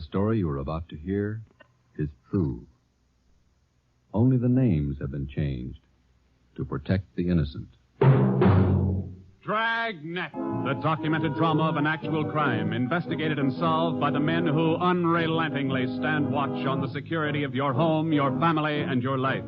The story you are about to hear is true. Only the names have been changed to protect the innocent. Dragnet, the documented drama of an actual crime, investigated and solved by the men who unrelentingly stand watch on the security of your home, your family, and your life.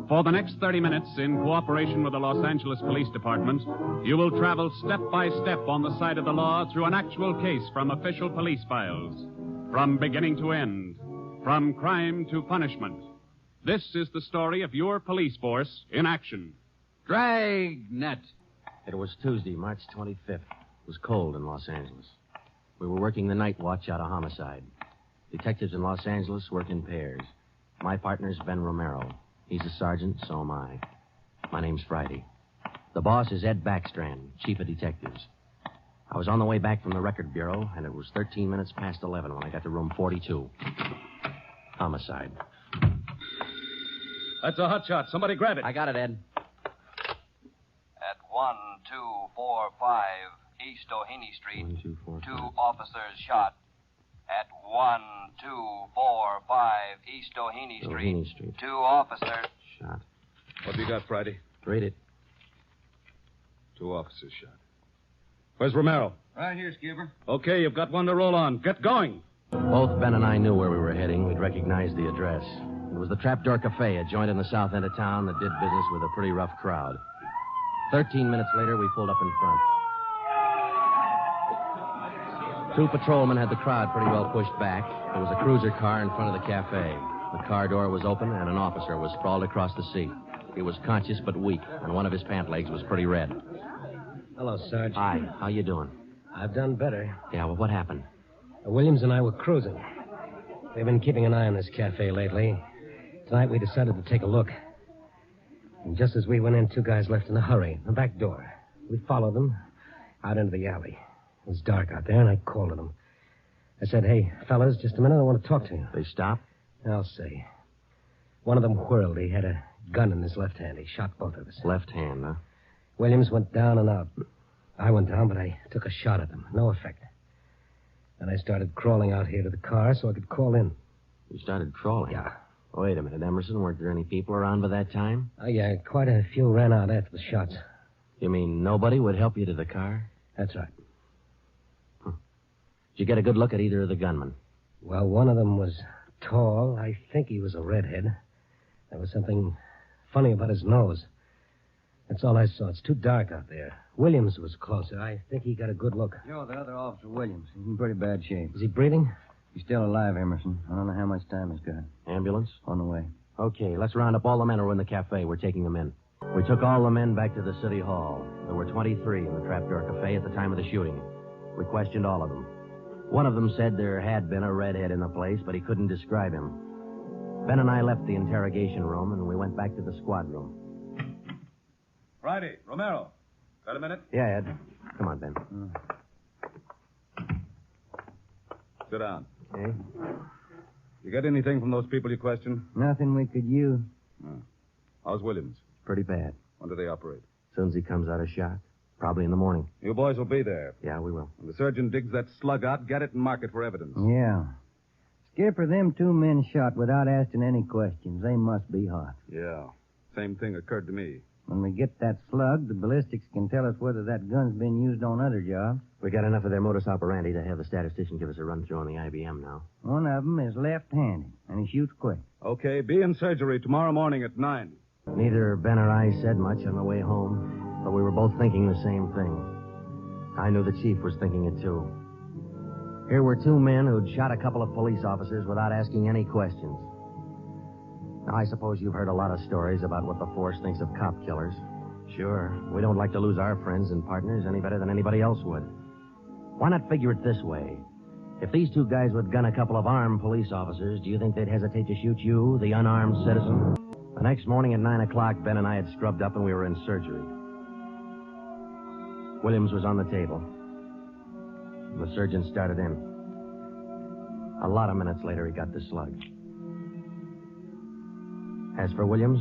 For the next 30 minutes, in cooperation with the Los Angeles Police Department, you will travel step by step on the side of the law through an actual case from official police files, from beginning to end, from crime to punishment. This is the story of your police force in action. Dragnet. It was Tuesday, March 25th. It was cold in Los Angeles. We were working the night watch out of homicide. Detectives in Los Angeles work in pairs. My partner's Ben Romero. He's a sergeant, so am I. My name's Friday. The boss is Ed Backstrand, chief of detectives. I was on the way back from the record bureau, and it was 13 minutes past 11 when I got to room 42. Homicide. That's a hot shot. Somebody grab it. I got it, Ed. At 1245 East O'Haney Street, 1, 2, 4, 5. 2 officers shot. At 1245 East O'Haney Street, 2 officers shot. What have you got, Friday? Read it. 2 officers shot. Where's Romero? Right here, Skipper. Okay, you've got one to roll on. Get going. Both Ben and I knew where we were heading. We'd recognized the address. It was the Trapdoor Cafe, a joint in the south end of town that did business with a pretty rough crowd. 13 minutes later, we pulled up in front. 2 patrolmen had the crowd pretty well pushed back. There was a cruiser car in front of the cafe. The car door was open, and an officer was sprawled across the seat. He was conscious but weak, and one of his pant legs was pretty red. Hello, Sarge. Hi, how you doing? I've done better. Yeah, well, what happened? Williams and I were cruising. We've been keeping an eye on this cafe lately. Tonight we decided to take a look. And just as we went in, 2 guys left in a hurry, the back door. We followed them out into the alley. It was dark out there, and I called to them. I said, hey, fellas, just a minute, I want to talk to you. They stopped? I'll say. One of them whirled. He had a gun in his left hand. He shot both of us. Left hand, huh? Williams went down and out. I went down, but I took a shot at him. No effect. Then I started crawling out here to the car so I could call in. You started crawling? Yeah. Wait a minute, Emerson. Weren't there any people around by that time? Oh, yeah, quite a few ran out after the shots. You mean nobody would help you to the car? That's right. Did you get a good look at either of the gunmen? Well, one of them was tall. I think he was a redhead. There was something funny about his nose. That's all I saw. It's too dark out there. Williams was closer. I think he got a good look. You're the other officer, Williams. He's in pretty bad shape. Is he breathing? He's still alive, Emerson. I don't know how much time he's got. Ambulance? On the way. Okay, let's round up all the men who were in the cafe. We're taking them in. We took all the men back to the city hall. There were 23 in the Trapdoor Cafe at the time of the shooting. We questioned all of them. One of them said there had been a redhead in the place, but he couldn't describe him. Ben and I left the interrogation room, and we went back to the squad room. Friday, Romero. Got a minute? Yeah, Ed. Come on, Ben. Sit down. Okay. You got anything from those people you questioned? Nothing we could use. How's Williams? Pretty bad. When do they operate? As soon as he comes out of shock. Probably in the morning. You boys will be there. Yeah, we will. When the surgeon digs that slug out, get it and mark it for evidence. Yeah. Skipper, them 2 men shot without asking any questions. They must be hot. Yeah. Same thing occurred to me. When we get that slug, the ballistics can tell us whether that gun's been used on other jobs. We got enough of their modus operandi to have the statistician give us a run-through on the IBM now. One of them is left-handed, and he shoots quick. Okay, be in surgery tomorrow morning at 9. Neither Ben or I said much on the way home, but we were both thinking the same thing. I knew the chief was thinking it, too. Here were 2 men who'd shot a couple of police officers without asking any questions. Now, I suppose you've heard a lot of stories about what the force thinks of cop killers. Sure, we don't like to lose our friends and partners any better than anybody else would. Why not figure it this way? If these 2 guys would gun a couple of armed police officers, do you think they'd hesitate to shoot you, the unarmed citizen? The next morning at 9 o'clock, Ben and I had scrubbed up and we were in surgery. Williams was on the table. The surgeon started in. A lot of minutes later, he got the slug. As for Williams,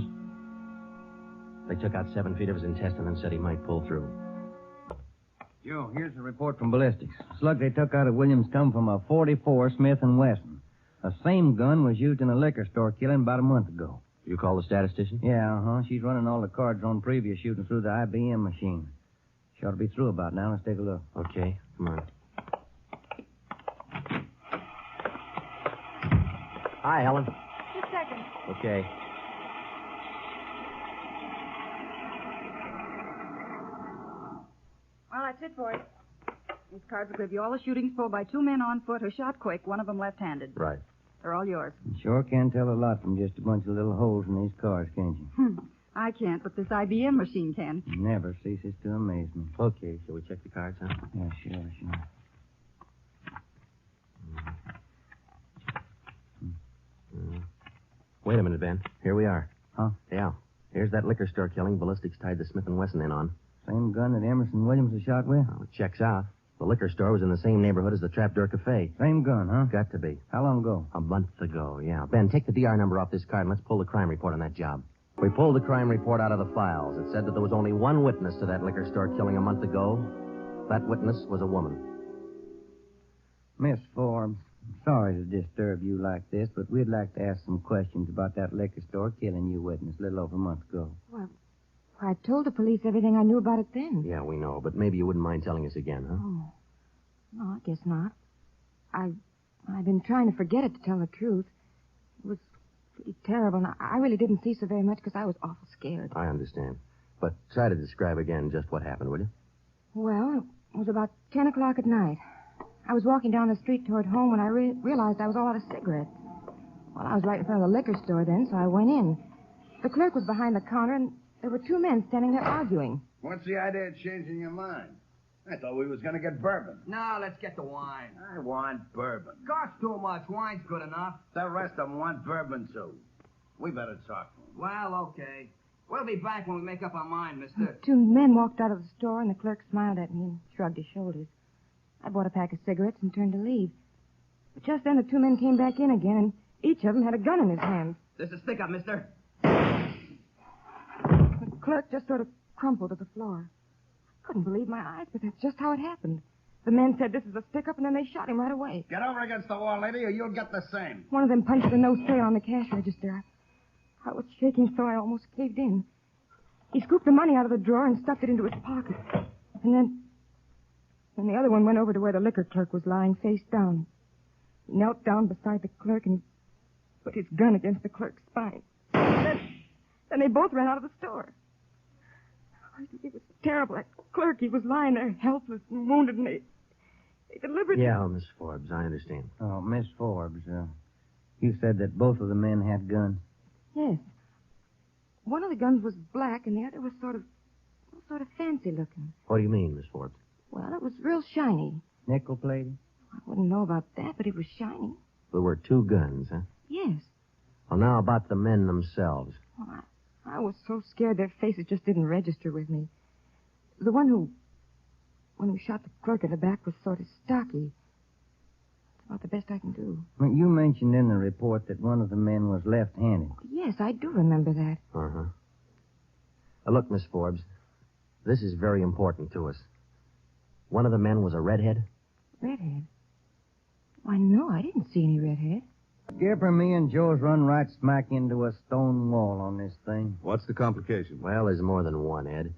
they took out 7 feet of his intestine and said he might pull through. Joe, here's the report from ballistics. Slug they took out of Williams come from a .44 Smith & Wesson. The same gun was used in a liquor store killing about a month ago. You call the statistician? Yeah, She's running all the cards on previous shooting through the IBM machine. She ought to be through about now. Let's take a look. Okay, come on. Hi, Helen. Just a second. Okay. Well, that's it for it. These cards will give you all the shootings pulled by two men on foot who shot quick, one of them left-handed. Right. They're all yours. You sure can tell a lot from just a bunch of little holes in these cards, can't you? I can't, but this IBM machine can. Never ceases to amaze me. Okay, shall we check the cards, huh? Yeah, sure. Wait a minute, Ben. Here we are. Huh? Yeah. Here's that liquor store killing ballistics tied the Smith & Wesson in on. Same gun that Emerson Williams was shot with? Well, it checks out. The liquor store was in the same neighborhood as the Trapdoor Cafe. Same gun, huh? Got to be. How long ago? A month ago, yeah. Ben, take the DR number off this card and let's pull the crime report on that job. We pulled the crime report out of the files. It said that there was only one witness to that liquor store killing a month ago. That witness was a woman. Miss Forbes, I'm sorry to disturb you like this, but we'd like to ask some questions about that liquor store killing you witness a little over a month ago. Well, I told the police everything I knew about it then. Yeah, we know, but maybe you wouldn't mind telling us again, huh? Oh. No, I guess not. I've been trying to forget it, to tell the truth. It was pretty terrible, and I really didn't see so very much because I was awful scared. I understand. But try to describe again just what happened, will you? Well, it was about 10 o'clock at night. I was walking down the street toward home when I realized I was all out of cigarettes. Well, I was right in front of the liquor store then, so I went in. The clerk was behind the counter, and there were two men standing there arguing. What's the idea of changing your mind? I thought we was going to get bourbon. No, let's get the wine. I want bourbon. Costs too much. Wine's good enough. The rest of them want bourbon, too. We better talk to them. Well, okay. We'll be back when we make up our mind, mister. Two men walked out of the store, and the clerk smiled at me and shrugged his shoulders. I bought a pack of cigarettes and turned to leave. But just then the two men came back in again, and each of them had a gun in his hand. This is stick up, mister. The clerk just sort of crumpled to the floor. I couldn't believe my eyes, but that's just how it happened. The men said this is a stick-up, and then they shot him right away. Get over against the wall, lady, or you'll get the same. One of them punched the no sale on the cash register. I was shaking so I almost caved in. He scooped the money out of the drawer and stuffed it into his pocket. And then the other one went over to where the liquor clerk was lying face down. He knelt down beside the clerk and put his gun against the clerk's spine. Then they both ran out of the store. It was terrible. That clerk, he was lying there helpless and wounded, and they deliberately... Yeah, Miss Forbes, I understand. Oh, Miss Forbes, you said that both of the men had guns? Yes. One of the guns was black, and the other was sort of fancy looking. What do you mean, Miss Forbes? Well, it was real shiny. Nickel plated? I wouldn't know about that, but it was shiny. There were two guns, huh? Yes. Well, now about the men themselves. Oh, I was so scared their faces just didn't register with me. The one who shot the clerk in the back was sort of stocky. It's about the best I can do. Well, you mentioned in the report that one of the men was left-handed. Yes, I do remember that. Uh-huh. Look, Miss Forbes, this is very important to us. One of the men was a redhead? Redhead? Why, no, I didn't see any redhead. Skipper, me and Joe's run right smack into a stone wall on this thing. What's the complication? Well, there's more than one, Ed.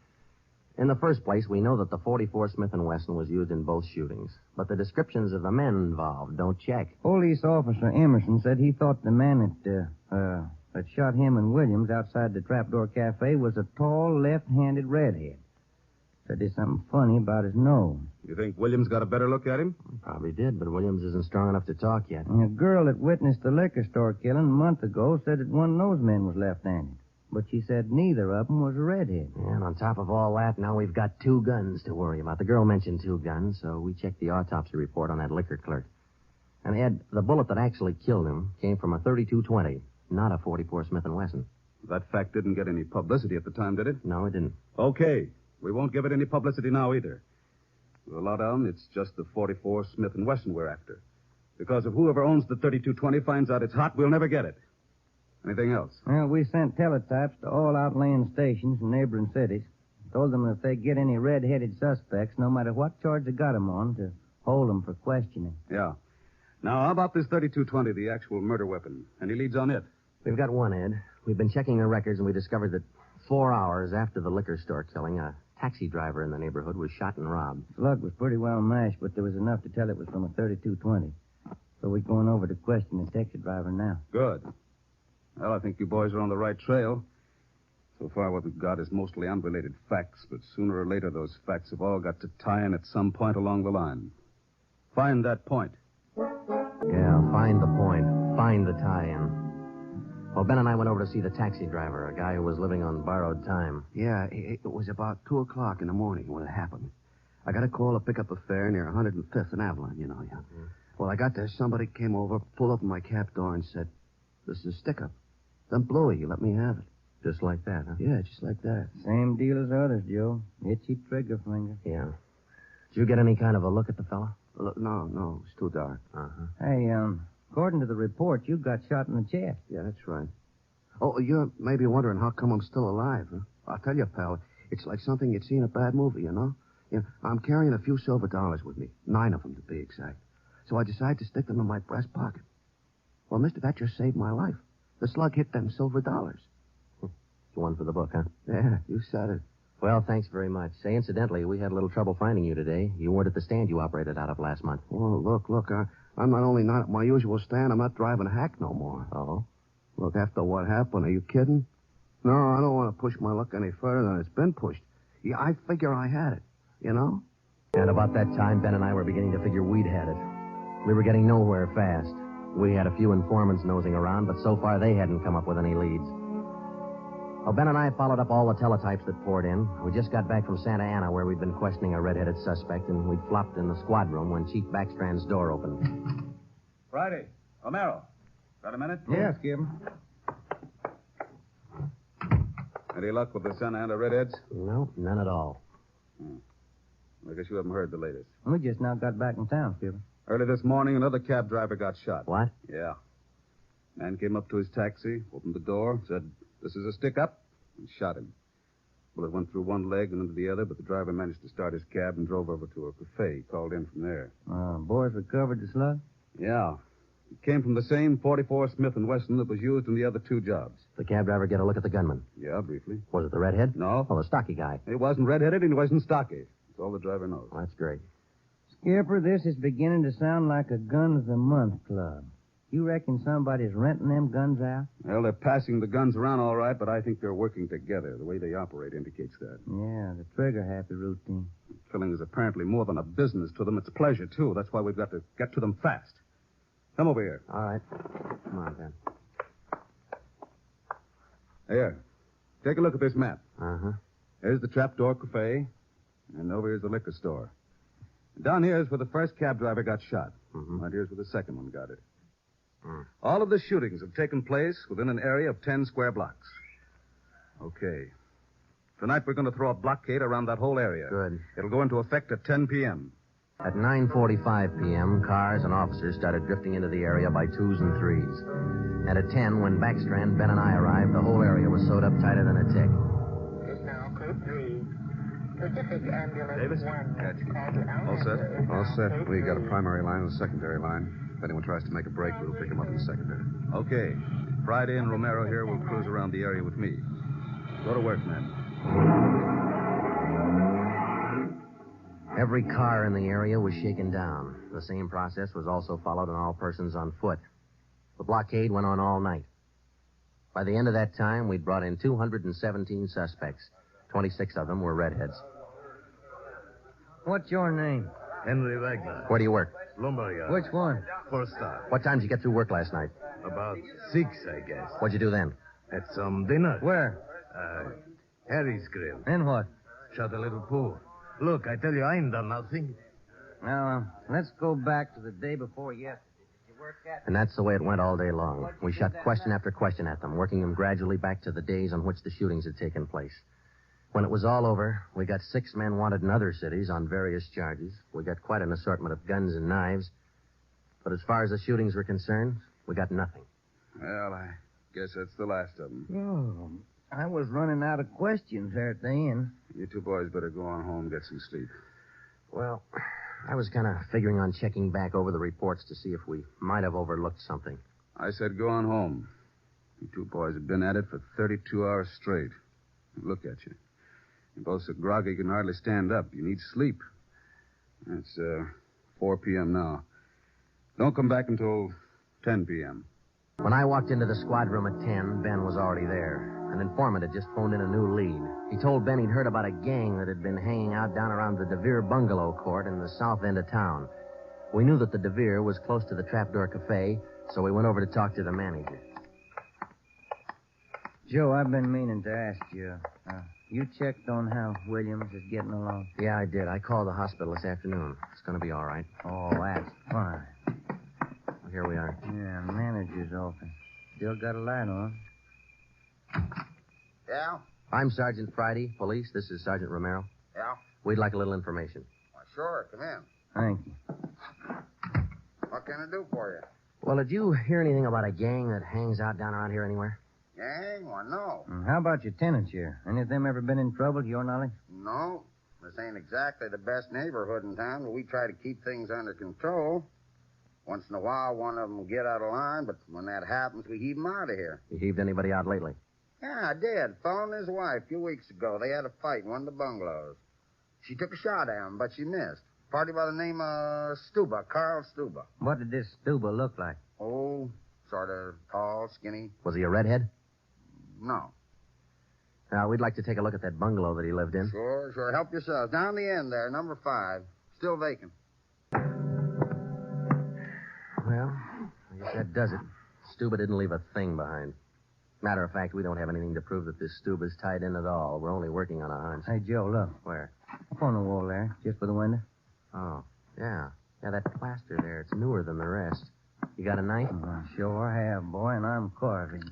In the first place, we know that the .44 Smith & Wesson was used in both shootings. But the descriptions of the men involved don't check. Police officer Emerson said he thought the man that shot him and Williams outside the Trapdoor Cafe was a tall, left-handed redhead. Said there's something funny about his nose. You think Williams got a better look at him? Probably did, but Williams isn't strong enough to talk yet. And a girl that witnessed the liquor store killing a month ago said that one of those men was left-handed. But she said neither of them was a redhead. And on top of all that, now we've got two guns to worry about. The girl mentioned two guns, so we checked the autopsy report on that liquor clerk. And, Ed, the bullet that actually killed him came from a .32-20, not a .44 Smith & Wesson. That fact didn't get any publicity at the time, did it? No, it didn't. Okay. We won't give it any publicity now either. We'll allow down it's just the .44 Smith & Wesson we're after. Because if whoever owns the .32-20 finds out it's hot, we'll never get it. Anything else? Well, we sent teletypes to all outlying stations in neighboring cities. Told them if they get any red-headed suspects, no matter what charge they got 'em on, to hold 'em for questioning. Yeah. Now, how about this 3220, the actual murder weapon? Any leads on it? We've got one, Ed. We've been checking the records, and we discovered that 4 hours after the liquor store killing, a taxi driver in the neighborhood was shot and robbed. Slug was pretty well mashed, but there was enough to tell it was from a 3220. So we're going over to question the taxi driver now. Good. Well, I think you boys are on the right trail. So far, what we've got is mostly unrelated facts, but sooner or later, those facts have all got to tie in at some point along the line. Find that point. Yeah, find the point. Find the tie-in. Well, Ben and I went over to see the taxi driver, a guy who was living on borrowed time. Yeah, it was about 2 o'clock in the morning when it happened. I got a call to pick up a fare near 105th and Avalon, you know. Yeah. Mm-hmm. Well, I got there. Somebody came over, pulled up my cab door, and said, "This is a stick-up. Then blow it. You let me have it." Just like that, huh? Yeah, just like that. Same deal as others, Joe. Itchy trigger finger. Yeah. Did you get any kind of a look at the fella? No, it's too dark. Uh-huh. Hey, according to the report, you got shot in the chest. Yeah, that's right. Oh, you're maybe wondering how come I'm still alive, huh? I'll tell you, pal, it's like something you'd see in a bad movie, you know? I'm carrying a few silver dollars with me, 9 of them to be exact. So I decided to stick them in my breast pocket. Well, mister, that just saved my life. The slug hit them silver dollars. It's one for the book, huh? Yeah, you said it. Well, thanks very much. Say, incidentally, we had a little trouble finding you today. You weren't at the stand you operated out of last month. Oh, look, I'm not only not at my usual stand, I'm not driving a hack no more. Oh? Look, after what happened, are you kidding? No, I don't want to push my luck any further than it's been pushed. Yeah, I figure I had it, you know? And about that time, Ben and I were beginning to figure we'd had it. We were getting nowhere fast. We had a few informants nosing around, but so far they hadn't come up with any leads. Well, Ben and I followed up all the teletypes that poured in. We just got back from Santa Ana, where we'd been questioning a red-headed suspect, and we'd flopped in the squad room when Chief Backstrand's door opened. Friday. Romero. Got a minute? Yes, Skip. Any luck with the Santa Ana redheads? No, none at all. I guess you haven't heard the latest. We just now got back in town, Skipper. Early this morning, another cab driver got shot. What? Yeah. Man came up to his taxi, opened the door, said, "This is a stick-up," and shot him. Bullet went through one leg and into the other, but the driver managed to start his cab and drove over to a cafe. He called in from there. Boys recovered the slug? Yeah. It came from the same 44 Smith & Wesson that was used in the other 2 jobs. The cab driver get a look at the gunman? Yeah, briefly. Was it the redhead? No. Oh, the stocky guy. He wasn't redheaded and he wasn't stocky. That's all the driver knows. Well, that's great. Skipper, this is beginning to sound like a Gun of the Month club. You reckon somebody's renting them guns out? Well, they're passing the guns around all right, but I think they're working together. The way they operate indicates that. Yeah, the trigger-happy routine. Killing is apparently more than a business to them. It's a pleasure, too. That's why we've got to get to them fast. Come over here. All right. Come on, Ben. Here. Take a look at this map. Uh-huh. Here's the Trapdoor Cafe, and over here's the liquor store. And down here is where the first cab driver got shot. Mm-hmm. Right here's where the second one got it. All of the shootings have taken place within an area of 10 square blocks. Okay. Tonight we're going to throw a blockade around that whole area. Good. It'll go into effect at 10 p.m. At 9:45 p.m., cars and officers started drifting into the area by 2s and 3s. And at 10, when Backstrand, Ben, and I arrived, the whole area was sewed up tighter than a tick. Now, code 3. Pacific Ambulance Davis? 1. All set? All set. We got a primary line and a secondary line. If anyone tries to make a break, we'll pick him up in the secondary. Okay. Friday and Romero here will cruise around the area with me. Go to work, men. Every car in the area was shaken down. The same process was also followed on all persons on foot. The blockade went on all night. By the end of that time, we'd brought in 217 suspects. 26 of them were redheads. What's your name? Henry Wagner. Where do you work? Lumberyard. Which one? First star. What time did you get through work last night? About 6, I guess. What'd you do then? Had some dinner. Where? Harry's Grill. And what? Shot a little pool. Look, I tell you, I ain't done nothing. Now, let's go back to the day before yesterday. Did you work at? And that's the way it went all day long. We shot question after question at them, working them gradually back to the days on which the shootings had taken place. When it was all over, we got 6 men wanted in other cities on various charges. We got quite an assortment of guns and knives. But as far as the shootings were concerned, we got nothing. Well, I guess that's the last of them. Oh, I was running out of questions there at the end. You two boys better go on home and get some sleep. Well, I was kind of figuring on checking back over the reports to see if we might have overlooked something. I said go on home. You two boys have been at it for 32 hours straight. Look at you. You're both so groggy you can hardly stand up. You need sleep. It's 4 p.m. now. Don't come back until 10 p.m. When I walked into the squad room at 10, Ben was already there. An informant had just phoned in a new lead. He told Ben he'd heard about a gang that had been hanging out down around the DeVere bungalow court in the south end of town. We knew that the DeVere was close to the Trapdoor Cafe, so we went over to talk to the manager. Joe, I've been meaning to ask you. You checked on how Williams is getting along? Yeah, I did. I called the hospital this afternoon. It's going to be all right. Oh, that's fine. Well, here we are. Yeah, manager's office. Still got a light on. Yeah? I'm Sergeant Friday, police. This is Sergeant Romero. Yeah? We'd like a little information. Well, sure. Come in. Thank you. What can I do for you? Well, did you hear anything about a gang that hangs out down around here anywhere? Gang? Well, no. How about your tenants here? Any of them ever been in trouble, to your knowledge? No. This ain't exactly the best neighborhood in town, but we try to keep things under control. Once in a while, one of them will get out of line, but when that happens, we heave them out of here. You heaved anybody out lately? Yeah, I did. Fellow and his wife a few weeks ago. They had a fight in one of the bungalows. She took a shot at him, but she missed. Party by the name of Stuba, Carl Stuba. What did this Stuba look like? Oh, sort of tall, skinny. Was he a redhead? No. We'd like to take a look at that bungalow that he lived in. Sure. Help yourself. Down the end there, number 5. Still vacant. Well, I guess that does it. Stuba didn't leave a thing behind. Matter of fact, we don't have anything to prove that this Stuba's tied in at all. We're only working on a hunch. Hey, Joe, look. Where? Up on the wall there, just by the window. Oh, yeah. Yeah, that plaster there, it's newer than the rest. You got a knife? I sure have, boy, and I'm carving.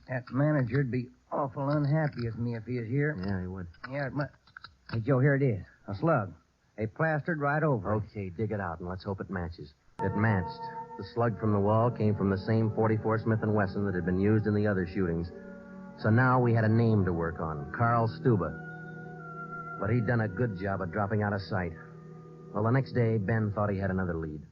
That manager'd be awful unhappy with me if he was here. Yeah, he would. Yeah, but... Hey, Joe, here it is. A slug. They plastered right over it. Okay, dig it out, and let's hope it matches. It matched. The slug from the wall came from the same .44 Smith & Wesson that had been used in the other shootings. So now we had a name to work on, Carl Stuba. But he'd done a good job of dropping out of sight. Well, the next day, Ben thought he had another lead.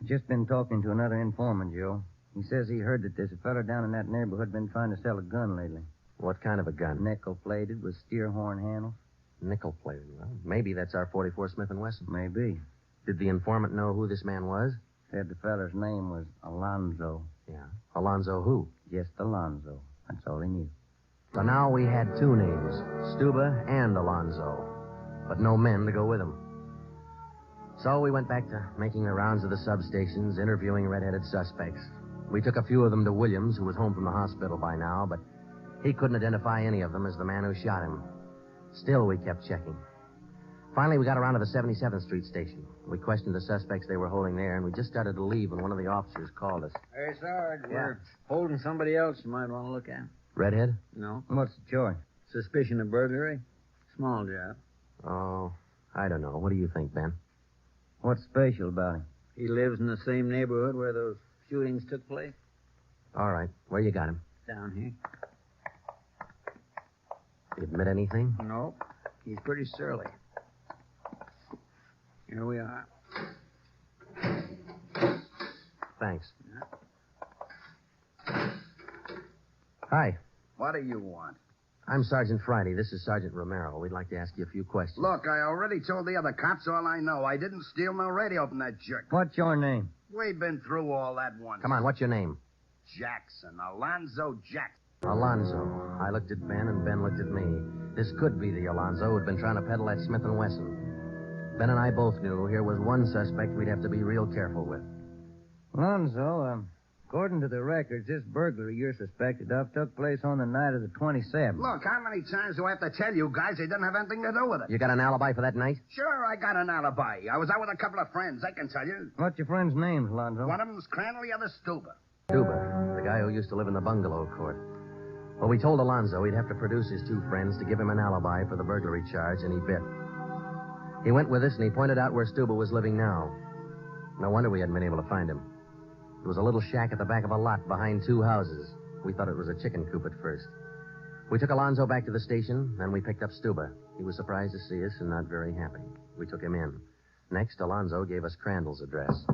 I've just been talking to another informant, Joe. He says he heard that there's a fella down in that neighborhood been trying to sell a gun lately. What kind of a gun? Nickel plated with steer horn handles. Nickel plated. Well, maybe that's our .44 Smith & Wesson. Maybe. Did the informant know who this man was? Said the fella's name was Alonzo. Yeah. Alonzo who? Just Alonzo. That's all he knew. So now we had two names, Stuba and Alonzo, but no men to go with them. So we went back to making the rounds of the substations, interviewing red-headed suspects. We took a few of them to Williams, who was home from the hospital by now, but he couldn't identify any of them as the man who shot him. Still, we kept checking. Finally, we got around to the 77th Street station. We questioned the suspects they were holding there, and we just started to leave when one of the officers called us. Hey, Sarge, we're holding somebody else you might want to look at. Redhead? No. What's the charge? Suspicion of burglary. Small job. Oh, I don't know. What do you think, Ben? What's special about him? He lives in the same neighborhood where those shootings took place. All right. Where you got him? Down here. Did he admit anything? No. He's pretty surly. Here we are. Thanks. Hi. What do you want? I'm Sergeant Friday. This is Sergeant Romero. We'd like to ask you a few questions. Look, I already told the other cops all I know. I didn't steal no radio from that jerk. What's your name? We've been through all that once. Come on, what's your name? Jackson. Alonzo Jackson. Alonzo. I looked at Ben, and Ben looked at me. This could be the Alonzo who'd been trying to peddle that Smith & Wesson. Ben and I both knew here was one suspect we'd have to be real careful with. Alonzo, according to the records, this burglary you're suspected of took place on the night of the 27th. Look, how many times do I have to tell you guys they didn't have anything to do with it? You got an alibi for that night? Sure, I got an alibi. I was out with a couple of friends, I can tell you. What's your friends' names, Alonzo? One of them's Crandall, the other Stuba. Stuba, the guy who used to live in the bungalow court. Well, we told Alonzo he'd have to produce his two friends to give him an alibi for the burglary charge, and he bit. He went with us, and he pointed out where Stuba was living now. No wonder we hadn't been able to find him. It was a little shack at the back of a lot behind two houses. We thought it was a chicken coop at first. We took Alonzo back to the station, then we picked up Stuba. He was surprised to see us and not very happy. We took him in. Next, Alonzo gave us Crandall's address.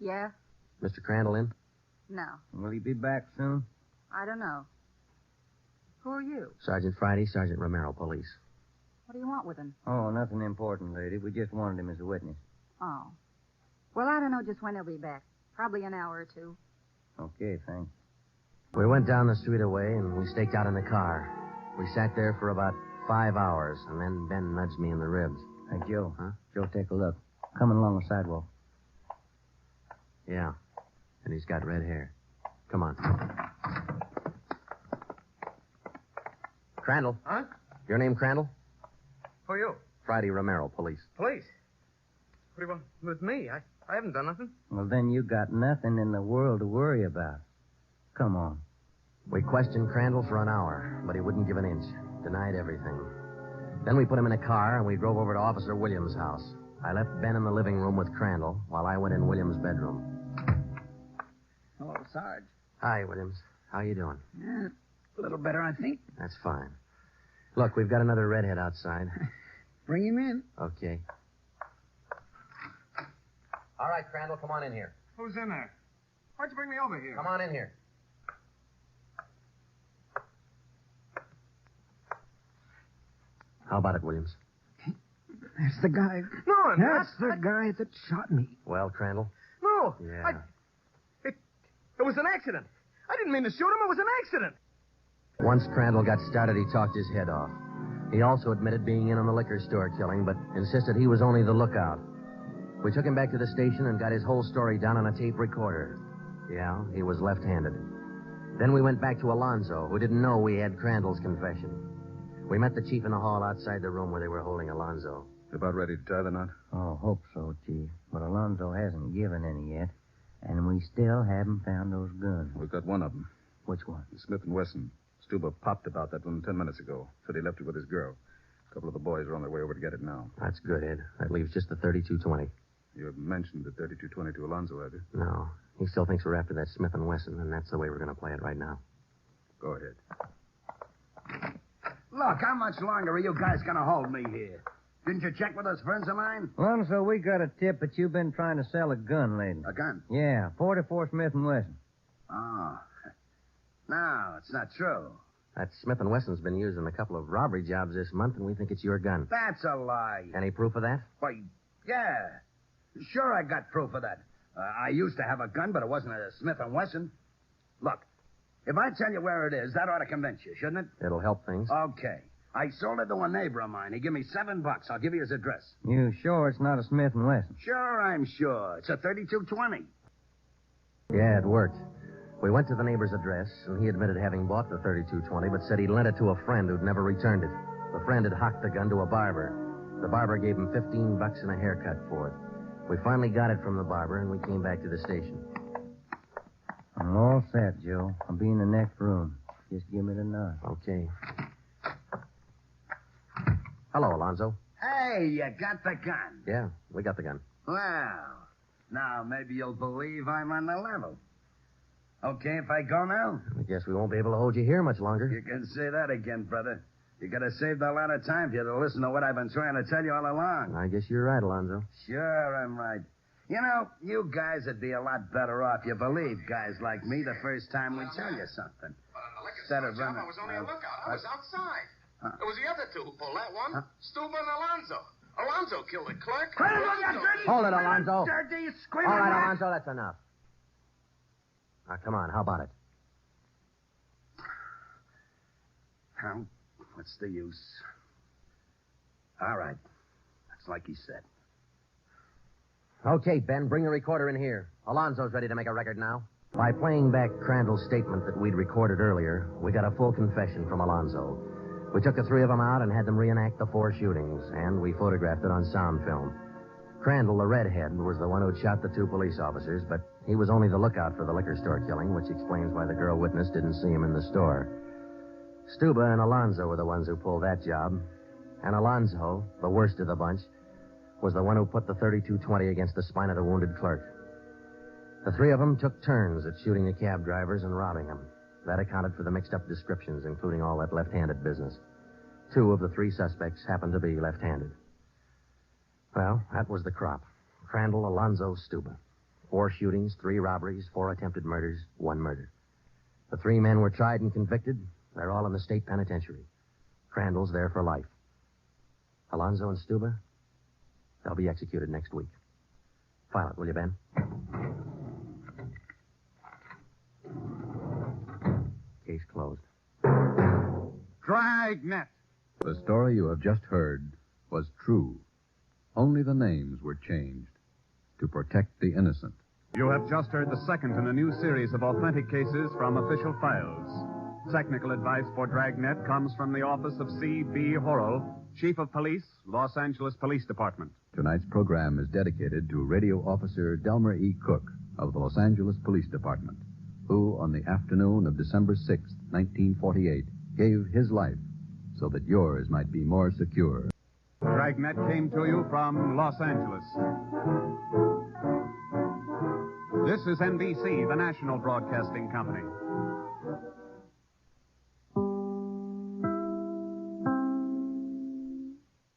Yeah? Mr. Crandall in? No. Will he be back soon? I don't know. Who are you? Sergeant Friday, Sergeant Romero, police. What do you want with him? Oh, nothing important, lady. We just wanted him as a witness. Oh. Well, I don't know just when he'll be back. Probably an hour or two. Okay, thanks. We went down the street away, and we staked out in the car. We sat there for about 5 hours, and then Ben nudged me in the ribs. Hey, Joe. Huh? Joe, take a look. Coming along the sidewalk. Yeah. And he's got red hair. Come on. Crandall. Huh? Your name Crandall? Who are you? Friday Romero, police. Police. What do you want with me? I haven't done nothing. Well, then you got nothing in the world to worry about. Come on. We questioned Crandall for an hour, but he wouldn't give an inch. Denied everything. Then we put him in a car, and we drove over to Officer Williams' house. I left Ben in the living room with Crandall, while I went in Williams' bedroom. Hello, Sarge. Hi, Williams. How you doing? Yeah, a little better, I think. That's fine. Look, we've got another redhead outside. Bring him in. Okay. All right, Crandall, come on in here. Who's in there? Why'd you bring me over here? Come on in here. How about it, Williams? That's the guy. No, that's the guy that shot me. Well, Crandall? No. Yeah. It was an accident. I didn't mean to shoot him. It was an accident. Once Crandall got started, he talked his head off. He also admitted being in on the liquor store killing, but insisted he was only the lookout. We took him back to the station and got his whole story down on a tape recorder. Yeah, he was left-handed. Then we went back to Alonzo, who didn't know we had Crandall's confession. We met the chief in the hall outside the room where they were holding Alonzo. About ready to tie the knot? Oh, hope so, Chief. But Alonzo hasn't given any yet. And we still haven't found those guns. We've got one of them. Which one? Smith & Wesson. Stuba popped about that one 10 minutes ago. Said he left it with his girl. A couple of the boys are on their way over to get it now. That's good, Ed. That leaves just the 32-20. You haven't mentioned the 32-20 to Alonzo, have you? No. He still thinks we're after that Smith & Wesson, and that's the way we're going to play it right now. Go ahead. Look, how much longer are you guys going to hold me here? Didn't you check with those friends of mine? Alonzo, we got a tip that you've been trying to sell a gun lately. A gun? Yeah, 44 Smith & Wesson. Oh. No, it's not true. That Smith & Wesson's been used in a couple of robbery jobs this month, and we think it's your gun. That's a lie. Any proof of that? Why, yeah. Sure, I got proof of that. I used to have a gun, but it wasn't a Smith & Wesson. Look, if I tell you where it is, that ought to convince you, shouldn't it? It'll help things. Okay. I sold it to a neighbor of mine. He gave me $7. I'll give you his address. You sure it's not a Smith & Wesson? Sure, I'm sure. It's a 32-20. Yeah, it worked. We went to the neighbor's address, and he admitted having bought the 32-20, but said he'd lent it to a friend who'd never returned it. The friend had hocked the gun to a barber. The barber gave him $15 and a haircut for it. We finally got it from the barber, and we came back to the station. I'm all set, Joe. I'll be in the next room. Just give me the nod. Okay. Hello, Alonzo. Hey, you got the gun. Yeah, we got the gun. Well, now maybe you'll believe I'm on the level. Okay if I go now? I guess we won't be able to hold you here much longer. You can say that again, brother. You could have saved a lot of time if you'd have listened to what I've been trying to tell you all along. I guess you're right, Alonzo. Sure, I'm right. You know, you guys would be a lot better off. You believe guys like me the first time we tell you something. Instead of running. I was only a lookout. I was outside. It was the other two who pulled that one. Stuba and Alonzo. Alonzo killed the clerk. Hold it, Alonzo. Dirty, All right, Alonzo, that's enough. Now, come on, how about it? How? What's the use? All right. That's like he said. Okay, Ben, bring the recorder in here. Alonzo's ready to make a record now. By playing back Crandall's statement that we'd recorded earlier, we got a full confession from Alonzo. We took the three of them out and had them reenact the 4 shootings, and we photographed it on sound film. Crandall, the redhead, was the one who'd shot the 2 police officers, but he was only the lookout for the liquor store killing, which explains why the girl witness didn't see him in the store. Stuba and Alonzo were the ones who pulled that job. And Alonzo, the worst of the bunch, was the one who put the .32-20 against the spine of the wounded clerk. The three of them took turns at shooting the cab drivers and robbing them. That accounted for the mixed-up descriptions, including all that left-handed business. 2 of the 3 suspects happened to be left-handed. Well, that was the crop. Crandall, Alonzo, Stuba. 4 shootings, 3 robberies, 4 attempted murders, 1 murder. The 3 men were tried and convicted. They're all in the state penitentiary. Crandall's there for life. Alonzo and Stuba, they'll be executed next week. File it, will you, Ben? Case closed. Dragnet. The story you have just heard was true. Only the names were changed to protect the innocent. You have just heard the second in a new series of authentic cases from official files. Technical advice for Dragnet comes from the office of C.B. Horrell, Chief of Police, Los Angeles Police Department. Tonight's program is dedicated to Radio Officer Delmer E. Cook of the Los Angeles Police Department, who, on the afternoon of December 6, 1948, gave his life so that yours might be more secure. Dragnet came to you from Los Angeles. This is NBC, the national broadcasting company.